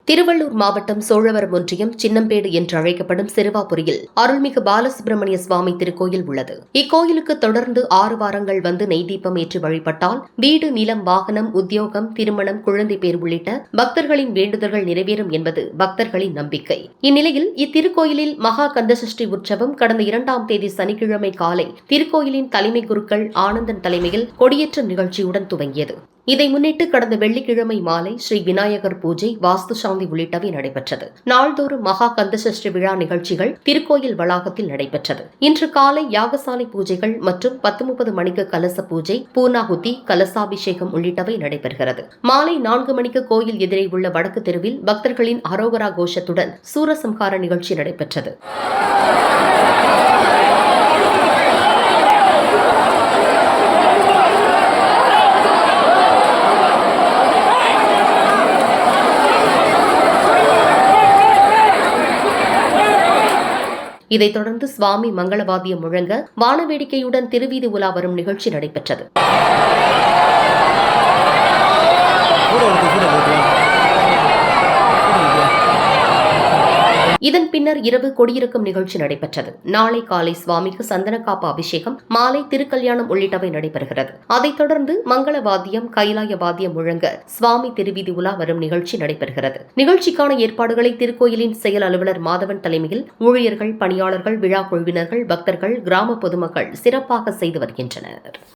திருவள்ளூர் மாவட்டம் சோழவரம் ஒன்றியம் சின்னம்பேடு என்று அழைக்கப்படும் சிறுவாபுரியில் அருள்மிகு பாலசுப்பிரமணிய சுவாமி திருக்கோயில் உள்ளது. இக்கோயிலுக்கு தொடர்ந்து 6 வாரங்கள் வந்து நெய் தீபம் ஏற்றி வழிபட்டால் வீடு, நிலம், வாகனம், உத்தியோகம், திருமணம், குழந்தை பேர் உள்ளிட்ட பக்தர்களின் வேண்டுதல்கள் நிறைவேறும் என்பது பக்தர்களின் நம்பிக்கை. இந்நிலையில் இத்திருக்கோயிலில் மகா கந்தசஷ்டி உற்சவம் கடந்த 2ஆம் தேதி சனிக்கிழமை காலை திருக்கோயிலின் தலைமை குருக்கள் ஆனந்தன் தலைமையில் கொடியேற்றம் நிகழ்ச்சியுடன் துவங்கியது. இதை முன்னிட்டு கடந்த வெள்ளிக்கிழமை மாலை ஸ்ரீ விநாயகர் பூஜை, வாஸ்து சாந்தி உள்ளிட்டவை நடைபெற்றது. நாள்தோறும் மகா கந்தசஷ்டி விழா நிகழ்ச்சிகள் திருக்கோயில் வளாகத்தில் நடைபெற்றது. இன்று காலை யாகசாலை பூஜைகள் மற்றும் 10:30 மணிக்கு கலச பூஜை, பூர்ணாகுதி, கலசாபிஷேகம் உள்ளிட்டவை நடைபெறுகிறது. மாலை 4 மணிக்கு கோயில் எதிரே உள்ள வடக்கு தெருவில் பக்தர்களின் அரோகரா கோஷத்துடன் சூரசம்ஹார நிகழ்ச்சி நடைபெற்றது. இதைத் தொடர்ந்து சுவாமி மங்களவாத்தியம் முழங்க வானவேடிக்கையுடன் திருவீதி உலா வரும் நிகழ்ச்சி நடைபெற்றது. இதன் பின்னர் இரவு கொடியிறக்கும் நிகழ்ச்சி நடைபெற்றது. நாளை காலை சுவாமிக்கு சந்தனக்காப்பு அபிஷேகம், மாலை திருக்கல்யாணம் உள்ளிட்டவை நடைபெறுகிறது. அதைத் தொடர்ந்து மங்கள வாத்தியம், கைலாய வாத்தியம் முழங்க சுவாமி திருவீதி உலா வரும் நிகழ்ச்சி நடைபெறுகிறது. நிகழ்ச்சிக்கான ஏற்பாடுகளை திருக்கோயிலின் செயல் அலுவலர் மாதவன் தலைமையில் ஊழியர்கள், பணியாளர்கள், விழா குழுவினர்கள், பக்தர்கள், கிராம பொதுமக்கள் சிறப்பாக செய்து வருகின்றனர்.